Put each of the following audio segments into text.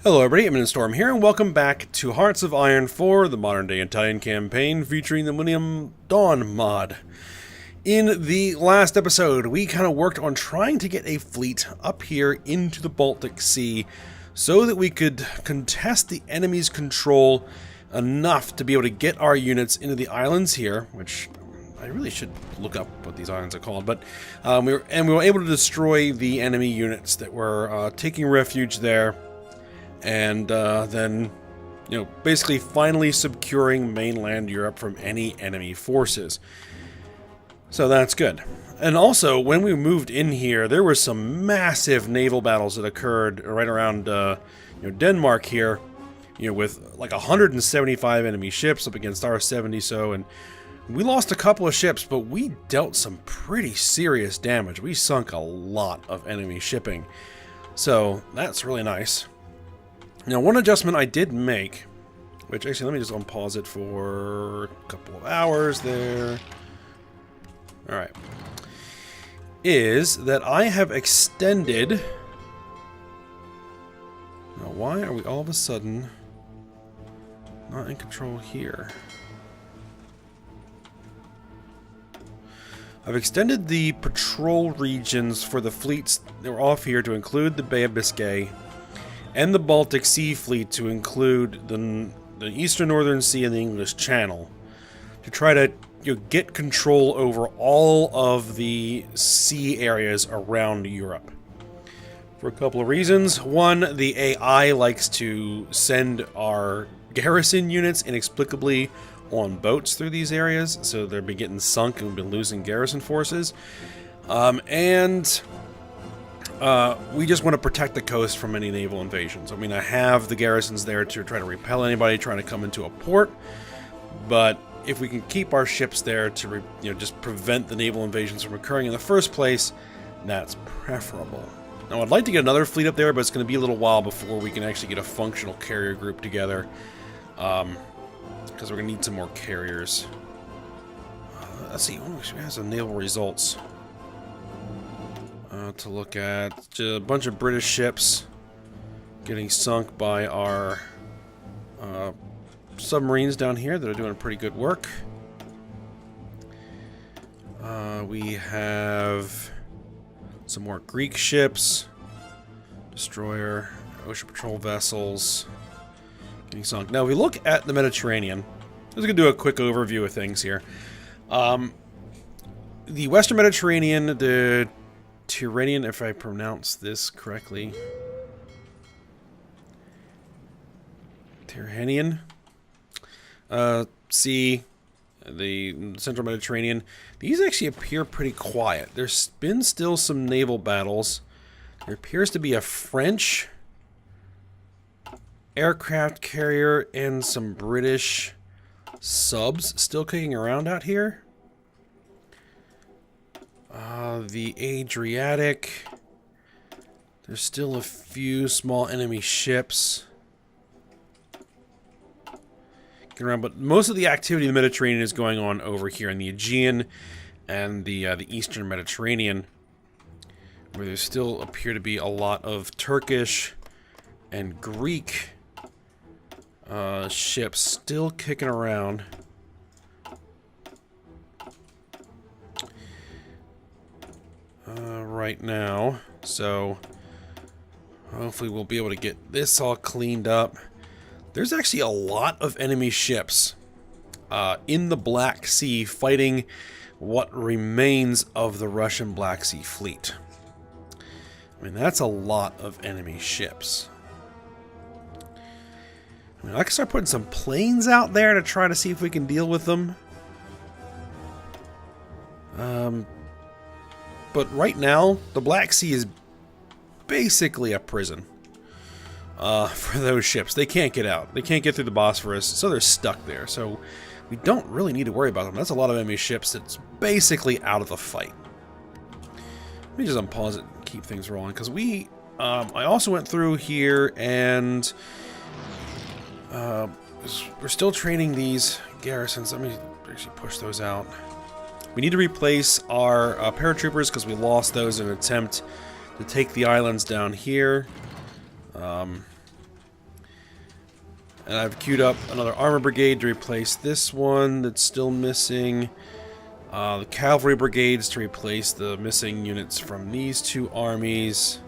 Hello everybody, I'm in Storm here, and welcome back to Hearts of Iron 4, the modern-day Italian campaign featuring the Millennium Dawn mod. In the last episode, we kind of worked on trying to get a fleet up here into the Baltic Sea so that we could contest the enemy's control enough to be able to get our units into the islands here, which I really should look up what these islands are called, but we were able to destroy the enemy units that were taking refuge there. And then, basically finally securing mainland Europe from any enemy forces. So that's good. And also, when we moved in here, there were some massive naval battles that occurred right around, Denmark here, with like 175 enemy ships up against our 70 so, and we lost a couple of ships, but we dealt some pretty serious damage. We sunk a lot of enemy shipping. So that's really nice. Now, one adjustment I did make, which actually, let me just unpause it for a couple of hours there. Alright. Is that I have extended... Now, why are we all of a sudden not in control here? I've extended the patrol regions for the fleets that were off here to include the Bay of Biscay and the Baltic Sea Fleet to include the Eastern Northern Sea and the English Channel, to try to get control over all of the sea areas around Europe. For a couple of reasons. One, the AI likes to send our garrison units inexplicably on boats through these areas, so they've been getting sunk and we've been losing garrison forces. We just want to protect the coast from any naval invasions. I mean, I have the garrisons there to try to repel anybody trying to come into a port, but if we can keep our ships there to just prevent the naval invasions from occurring in the first place, that's preferable. Now, I'd like to get another fleet up there, but it's going to be a little while before we can actually get a functional carrier group together, because we're going to need some more carriers. Let's see, we have some naval results to look at. Just a bunch of British ships getting sunk by our submarines down here that are doing pretty good work. We have some more Greek ships, destroyer, ocean patrol vessels getting sunk. Now, if we look at the Mediterranean, I'm just going to do a quick overview of things here. The Western Mediterranean, the Tyrrhenian, if I pronounce this correctly. Tyrrhenian Sea, the Central Mediterranean. These actually appear pretty quiet. There's been still some naval battles. There appears to be a French aircraft carrier and some British subs still kicking around out here. The Adriatic, there's still a few small enemy ships getting around, but most of the activity in the Mediterranean is going on over here in the Aegean and the Eastern Mediterranean, where there still appear to be a lot of Turkish and Greek ships still kicking around. Right now, so hopefully we'll be able to get this all cleaned up. There's actually a lot of enemy ships in the Black Sea fighting what remains of the Russian Black Sea Fleet. I mean, that's a lot of enemy ships. I mean, I can start putting some planes out there to try to see if we can deal with them. But right now, the Black Sea is basically a prison for those ships. They can't get out. They can't get through the Bosphorus, so they're stuck there. So we don't really need to worry about them. That's a lot of enemy ships that's basically out of the fight. Let me just unpause it and keep things rolling, because I also went through here and we're still training these garrisons. Let me actually push those out. We need to replace our paratroopers because we lost those in an attempt to take the islands down here. And I've queued up another armor brigade to replace this one that's still missing. The cavalry brigades to replace the missing units from these two armies.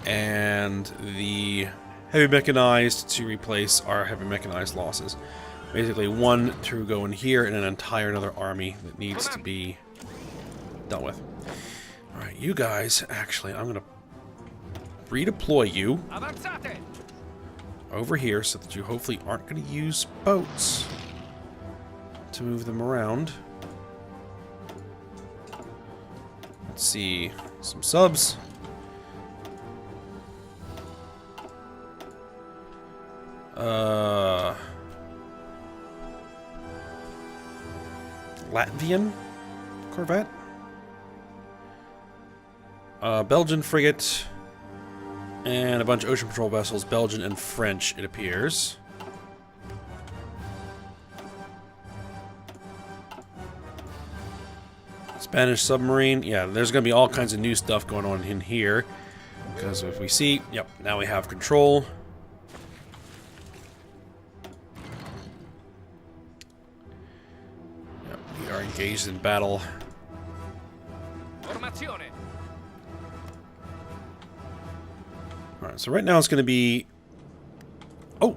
And the heavy mechanized to replace our heavy mechanized losses. Basically one to go in here and an entire another army that needs to be dealt with. Alright, you guys, actually, I'm going to redeploy you over here so that you hopefully aren't going to use boats to move them around. Let's see, some subs. Latvian corvette? Belgian frigate, and a bunch of ocean patrol vessels, Belgian and French, it appears. Spanish submarine. Yeah, there's going to be all kinds of new stuff going on in here. Because if we see, yep, now we have control. Yep, we are engaged in battle. Alright, so right now it's going to be... Oh!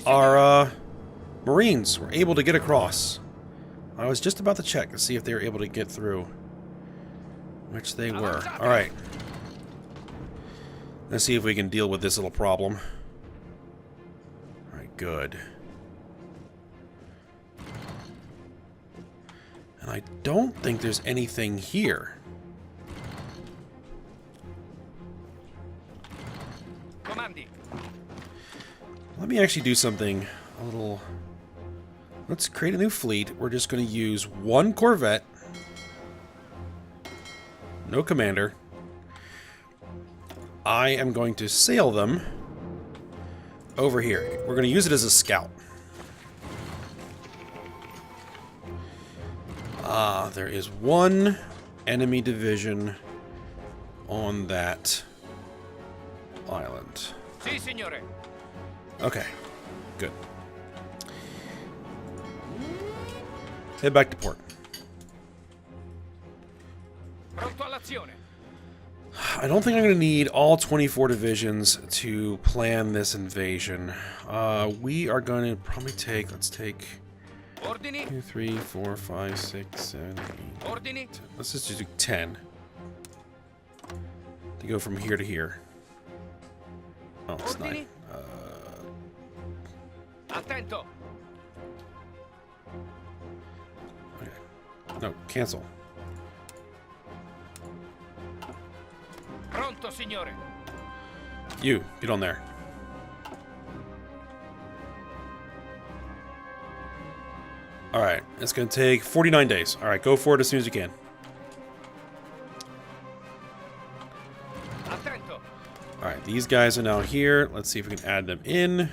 Our Marines were able to get across. I was just about to check to see if they were able to get through. Which they were. Alright. Let's see if we can deal with this little problem. Alright, good. And I don't think there's anything here. Let me actually do something a little... Let's create a new fleet. We're just going to use one corvette. No commander. I am going to sail them over here. We're going to use it as a scout. There is one enemy division on that island. Si, signore. Okay, good. Head back to port. I don't think I'm going to need all 24 divisions to plan this invasion. We are going to probably take, let's take 2, 3, 4, 5, 6, 7, 8, 10. Let's just do 10. To go from here to here. Oh, it's 9. Attento. Okay. No, cancel. Pronto, signore. You, get on there. Alright, it's going to take 49 days. Alright, go for it as soon as you can. Attento. Alright, these guys are now here. Let's see if we can add them in.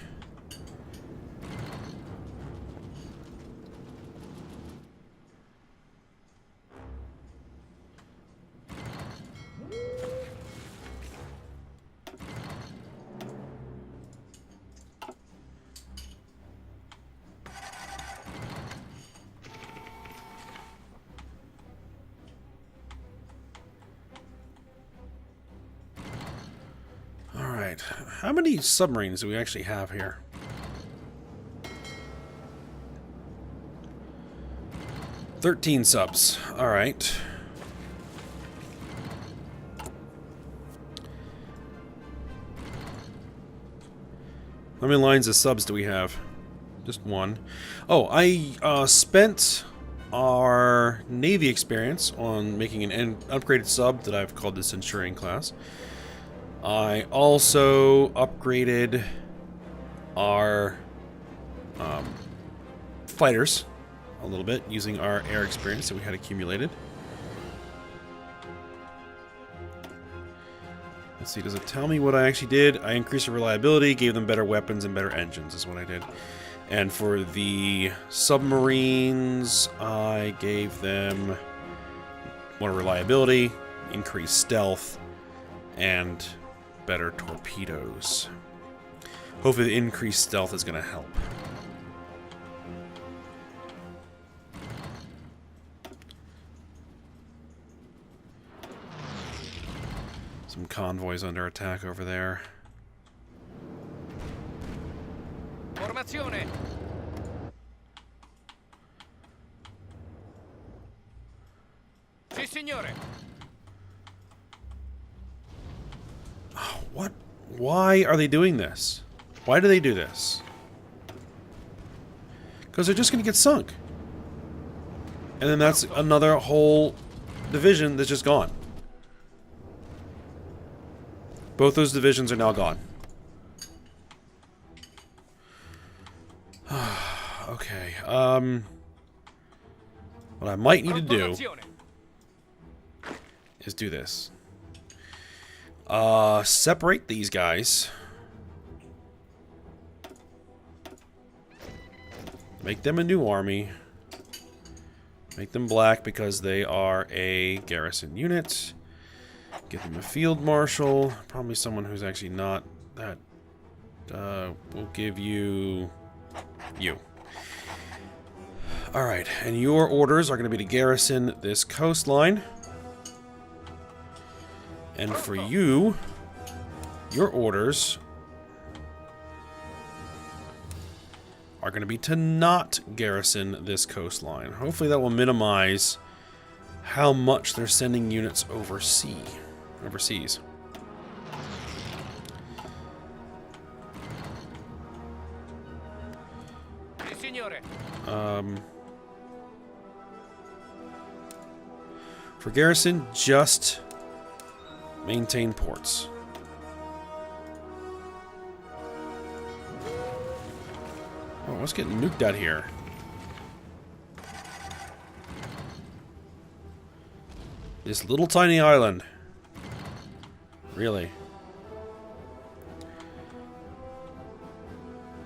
How many submarines do we actually have here? "13 subs. Alright. How many lines of subs do we have? Just one. Oh, I spent our Navy experience on making an upgraded sub that I've called the Centurion class. I also upgraded our fighters a little bit using our air experience that we had accumulated. Let's see, does it tell me what I actually did? I increased the reliability, gave them better weapons and better engines is what I did. And for the submarines, I gave them more reliability, increased stealth, and better torpedoes. Hopefully the increased stealth is going to help. Some convoys under attack over there. Formazione. Sì, signore. What? Why are they doing this? Why do they do this? Because they're just going to get sunk. And then that's another whole division that's just gone. Both those divisions are now gone. Okay, what I might need to do is do this. Separate these guys. Make them a new army. Make them black because they are a garrison unit. Give them a field marshal. Probably someone who's actually not that. We'll give you. Alright, and your orders are going to be to garrison this coastline. And for you, your orders are going to be to not garrison this coastline. Hopefully that will minimize how much they're sending units overseas. For garrison, just maintain ports. Oh, what's getting nuked out here? This little tiny island. Really?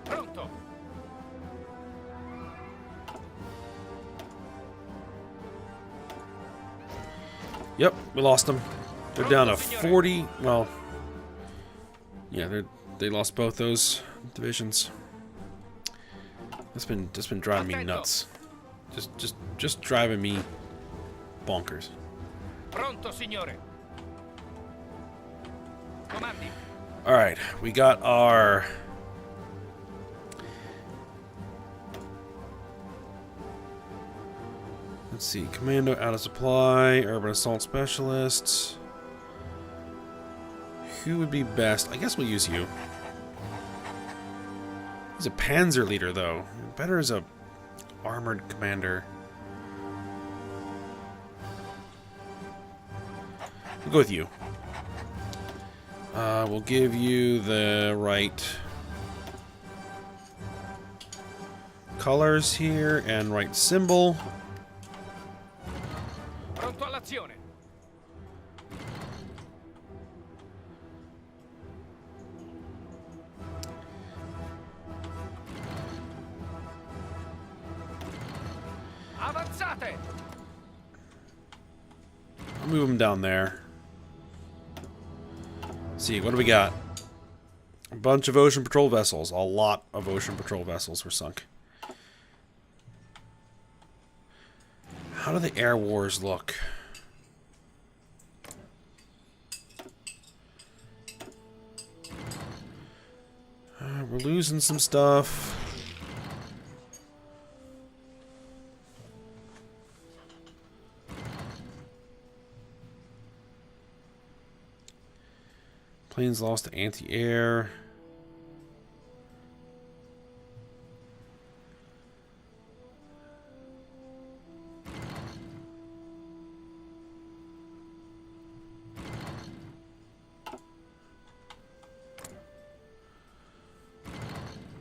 Pronto. Yep, we lost them. They're down to 40. Well, yeah, they lost both those divisions. That's been driving me nuts. Just driving me bonkers. Pronto, signore. Comandi. All right, we got our. Let's see, Commando out of supply, Urban Assault Specialists. Who would be best? I guess we'll use you. He's a panzer leader, though. Better as a armored commander. We'll go with you. We'll give you the right colors here and right symbol. Pronto all'azione. Avanzate. I'll move them down there. Let's see, what do we got? A bunch of ocean patrol vessels. A lot of ocean patrol vessels were sunk. How do the air wars look? We're losing some stuff. Planes lost to anti-air.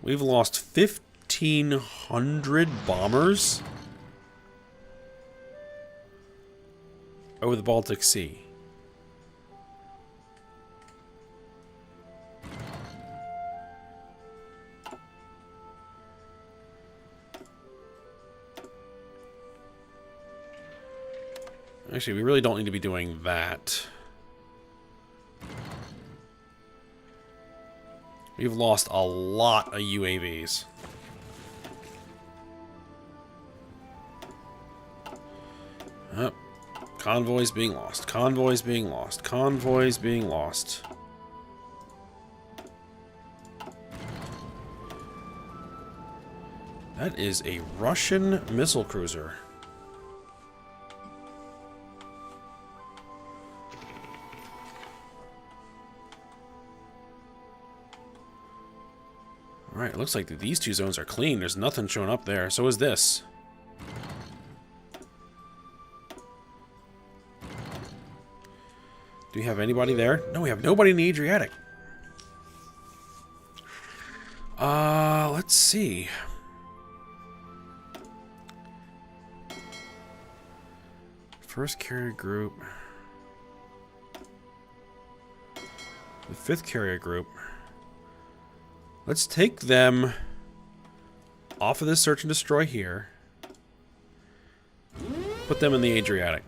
We've lost 1,500 bombers over the Baltic Sea. Actually, we really don't need to be doing that. We've lost a lot of UAVs. Oh, convoys being lost. Convoys being lost. Convoys being lost. That is a Russian missile cruiser. Alright, it looks like these two zones are clean. There's nothing showing up there. So is this. Do we have anybody there? No, we have nobody in the Adriatic. Let's see. First carrier group. The fifth carrier group. Let's take them off of this search and destroy here. Put them in the Adriatic.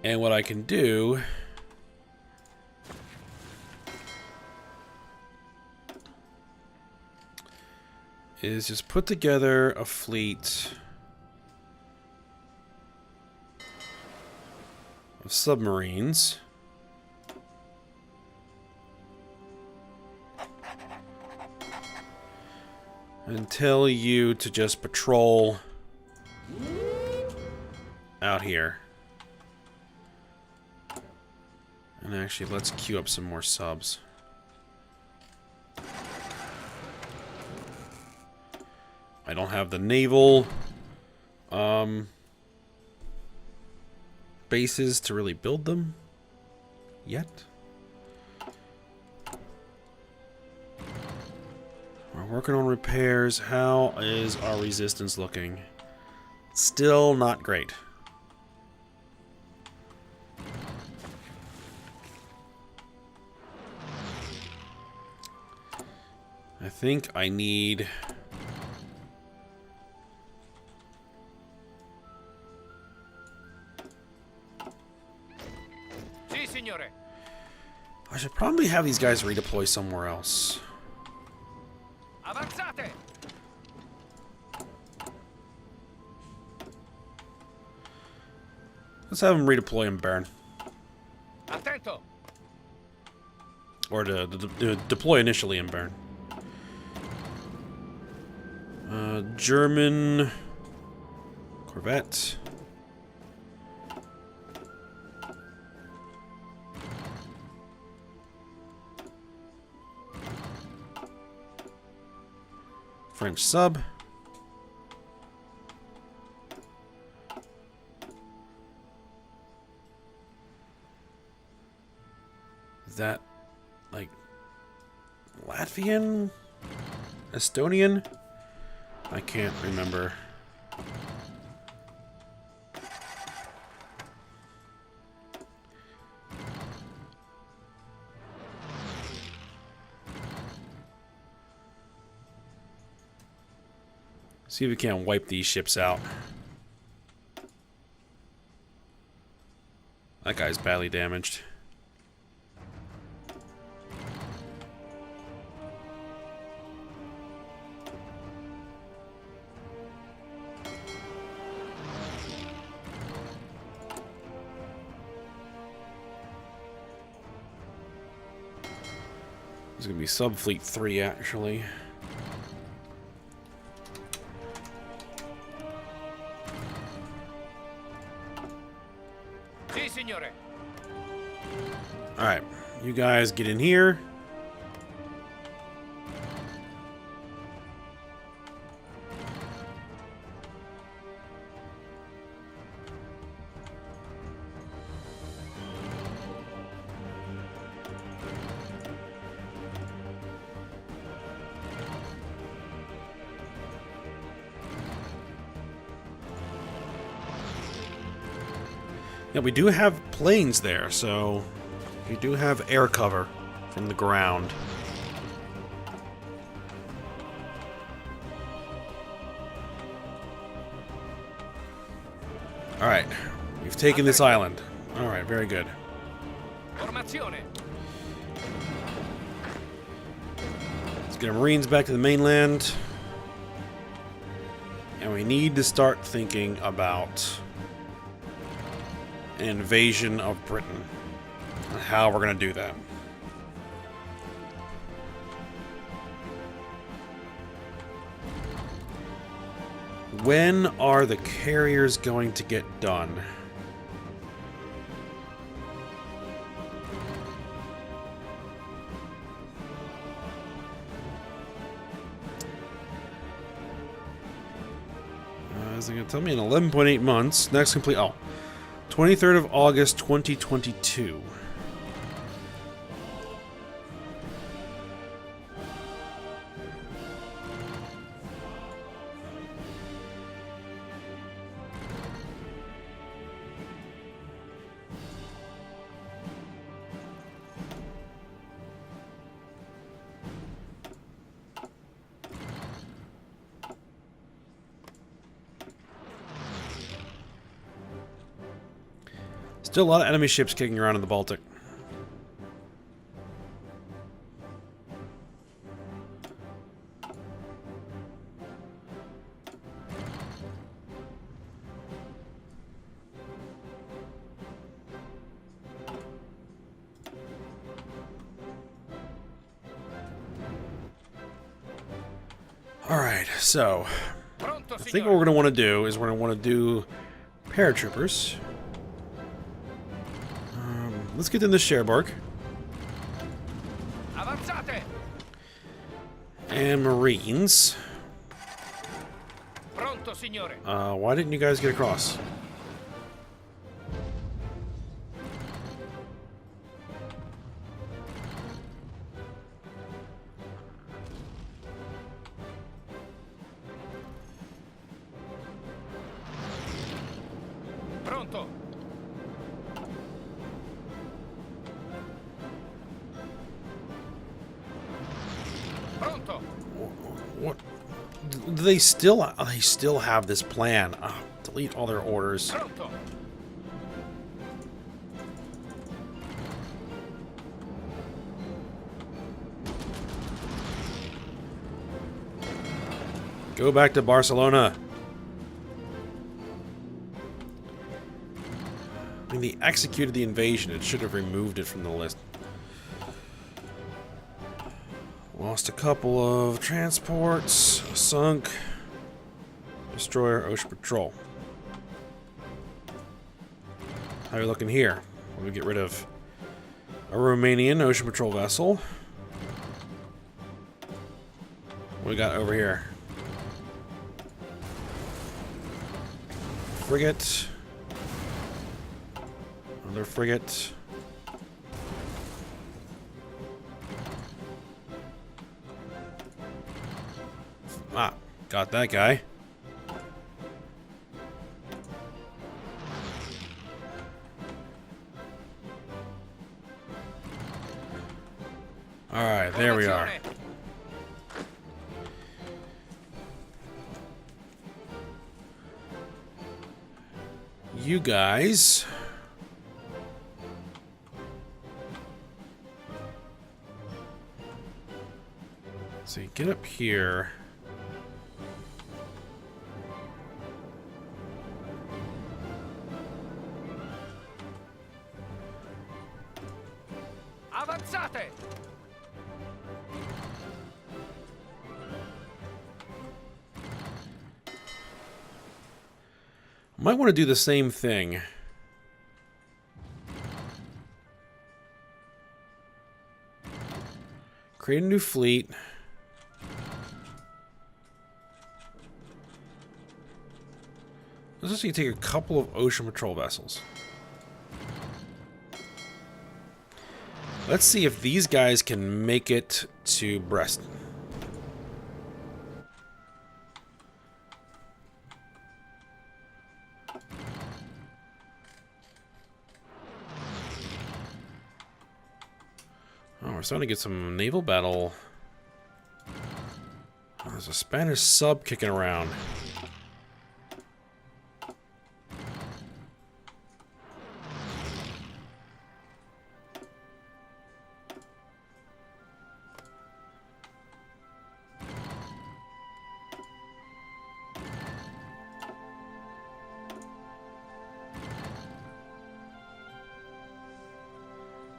And what I can do is just put together a fleet of submarines. And tell you to just patrol out here. And actually, let's queue up some more subs. I don't have the naval bases to really build them yet. We're working on repairs. How is our resistance looking? Still not great. I think I need... Sì, signore. I should probably have these guys redeploy somewhere else. Avanzate. Let's have them redeploy in Bern. Attento. Or to deploy initially in Bern. German Corvette. French sub. Is that like Latvian? Estonian? I can't remember. See if we can't wipe these ships out. That guy's badly damaged. This is gonna be Subfleet 3 actually. Sì, signore. Alright, you guys get in here. Yeah, we do have planes there, so we do have air cover from the ground. Alright. We've taken this island. Alright, very good. Formazione. Let's get our Marines back to the mainland. And we need to start thinking about an invasion of Britain. And how we're going to do that. When are the carriers going to get done? Is it going to tell me in 11.8 months? Next complete. Oh, 23rd of August, 2022. Still a lot of enemy ships kicking around in the Baltic. Alright, so I think what we're going to want to do is we're going to want to do paratroopers. Let's get in the Cherbourg. Avanzate. And Marines. Pronto, signore. Why didn't you guys get across? Pronto. Pronto. What? Do they still have this plan? Delete all their orders. Pronto. Go back to Barcelona. I mean, they executed the invasion. It should have removed it from the list. Lost a couple of transports. Sunk. Destroyer, ocean patrol. How are we looking here? Let me get rid of a Romanian ocean patrol vessel. What we got over here? Frigate. Another frigate. Ah, got that guy. Alright, there we are. You guys. So you get up here. Avanzate. Might want to do the same thing. Create a new fleet. Let's just take a couple of ocean patrol vessels. Let's see if these guys can make it to Brest. Oh, we're starting to get some naval battle. Oh, there's a Spanish sub kicking around.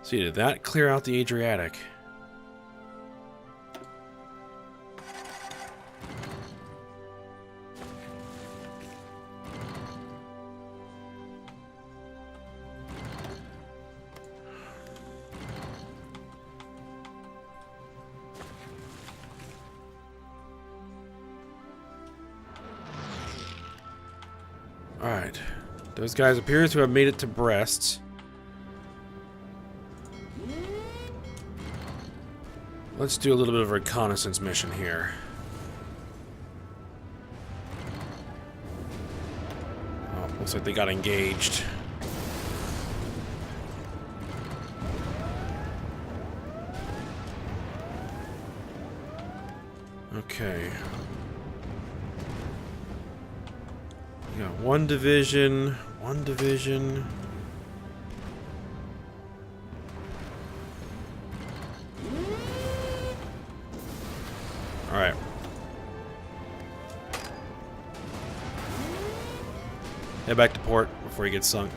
See, did that clear out the Adriatic? Alright. Those guys appear to have made it to Brest. Let's do a little bit of a reconnaissance mission here. Oh, looks like they got engaged. Okay. We got one division. Alright. Head back to port before he gets sunk.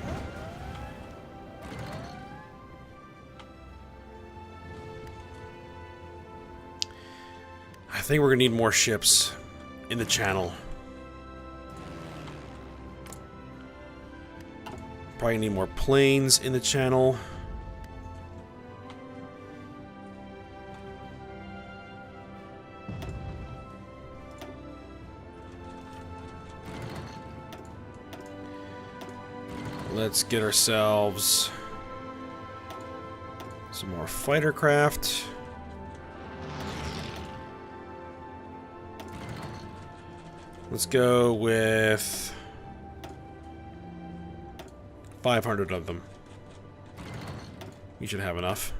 I think we're gonna need more ships in the channel. Probably need more planes in the channel. Let's get ourselves some more fighter craft. Let's go with 500 of them. We should have enough.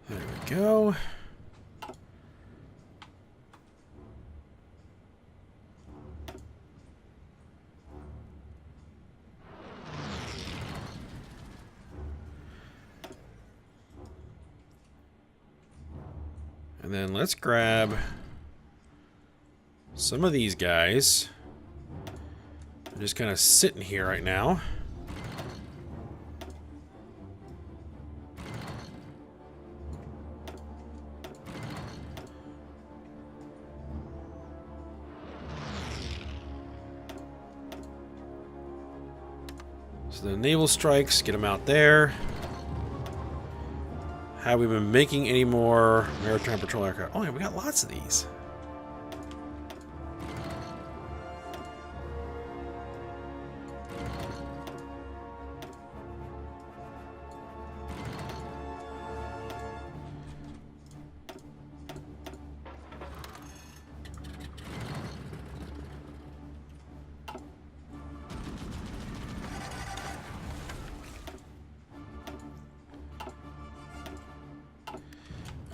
There we go. And then let's grab some of these guys. They're just kind of sitting here right now. So the naval strikes, get them out there. Have we been making any more maritime patrol aircraft? Oh yeah, we got lots of these.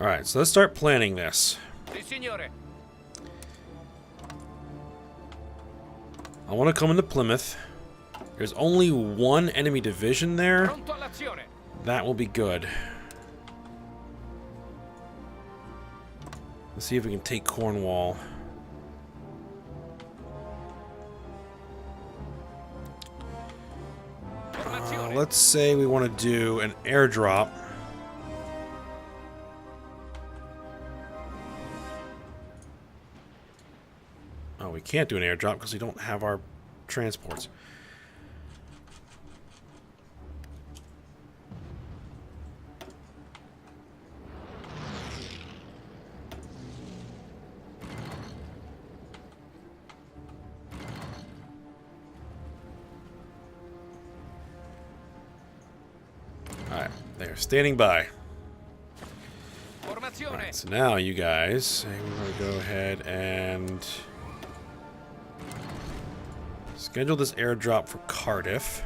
Alright, so let's start planning this. Signore. I want to come into Plymouth. There's only one enemy division there. Pronto all'azione. That will be good. Let's see if we can take Cornwall. Let's say we want to do an airdrop. Oh, we can't do an airdrop because we don't have our transports. Alright, they're standing by. Right, so now you guys, we're going to go ahead and schedule this airdrop for Cardiff.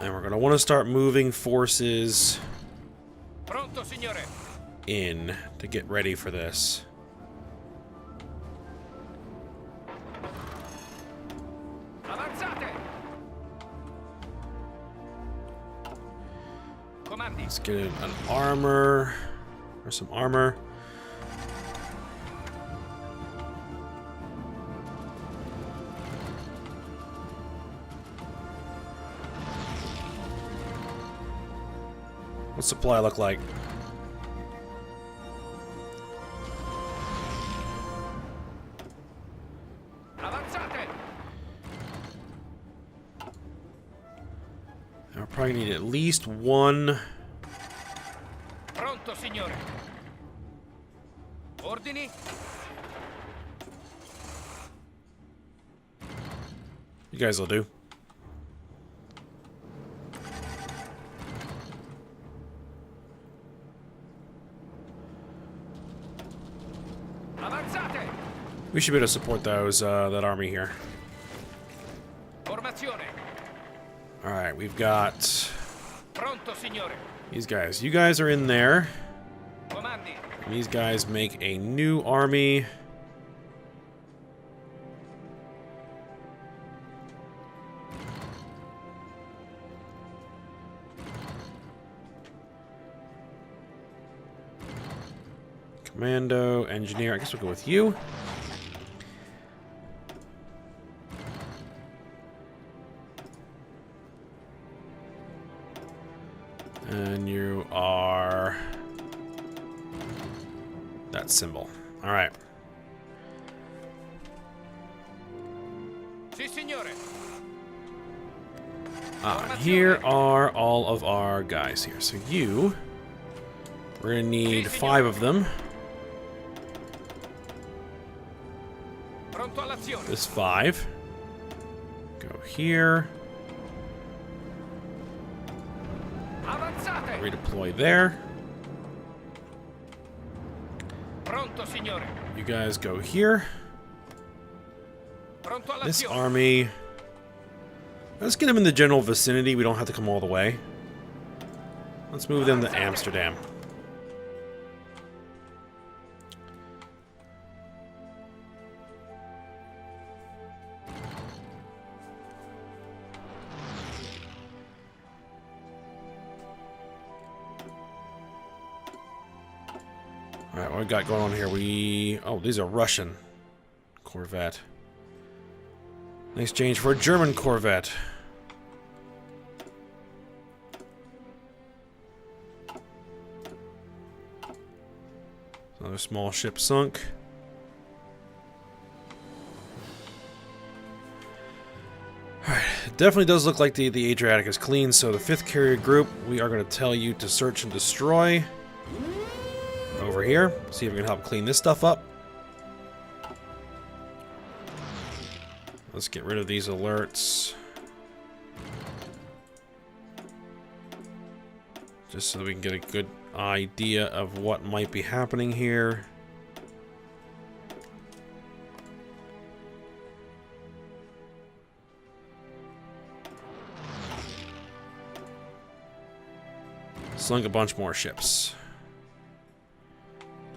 And we're going to want to start moving forces Pronto, signore. in to get ready for this. Avanzate! Comandi. Let's get an armor. Or some armor. What's supply look like? Avanzate! We're probably need at least one. Pronto, signore. Ordini? You guys will do. Avanzate! We should be able to support those that army here. Formazione. All right, we've got Pronto, signore. these guys. You guys are in there. Comandi. And these guys make a new army. Commando, engineer. I guess we'll go with you. And you are that symbol. All right. Si, signore. Here are all of our guys here. So you, we're gonna need 5 of them. Pronto all'azione. This 5. Go here. Avanzate. Redeploy there. Pronto, signore. You guys go here. Pronto This all'azione. army. Let's get them in the general vicinity. We don't have to come all the way. Let's move them to Amsterdam. Alright, what we got going on here? Oh, these are Russian Corvette. In exchange for a German Corvette. Another small ship sunk. Alright, it definitely does look like the Adriatic is clean, so the 5th carrier group, we are going to tell you to search and destroy. Over here, see if we can help clean this stuff up. Let's get rid of these alerts. Just so that we can get a good idea of what might be happening here. Sunk a bunch more ships.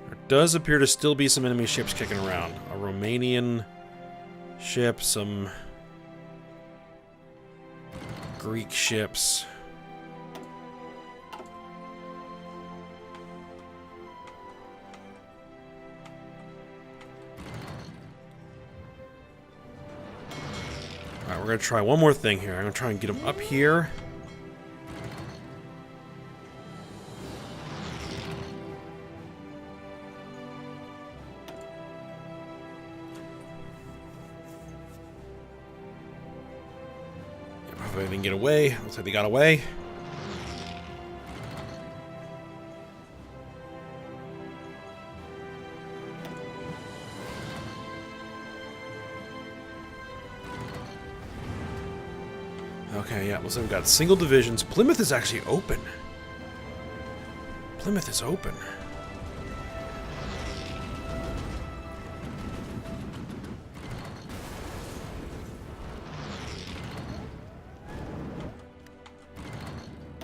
There does appear to still be some enemy ships kicking around. A Romanian ship, some Greek ships. Alright, we're going to try one more thing here. I'm going to try and get them up here. If they didn't get away, looks like they got away. Okay, yeah, looks like we've got single divisions. Plymouth is actually open. Plymouth is open.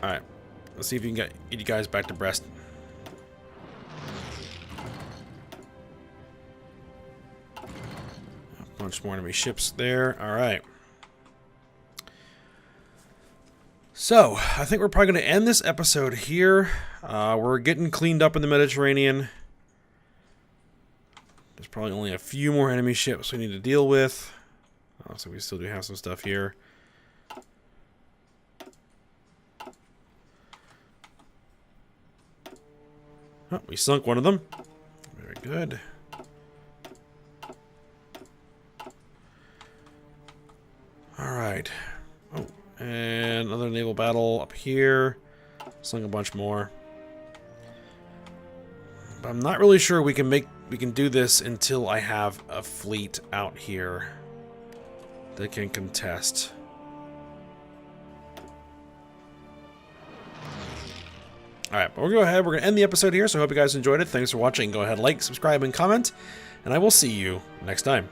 Alright, let's see if you can get you guys back to Brest. bunch more enemy ships there. Alright. So, I think we're probably going to end this episode here. We're getting cleaned up in the Mediterranean. There's probably only a few more enemy ships we need to deal with. Oh, so we still do have some stuff here. Oh, we sunk one of them. Very good. Alright. Oh, and another naval battle up here. Sunk a bunch more. But I'm not really sure we can do this until I have a fleet out here that can contest. Alright, but we'll go ahead. We're going to end the episode here, so I hope you guys enjoyed it. Thanks for watching. Go ahead, like, subscribe, and comment, and I will see you next time.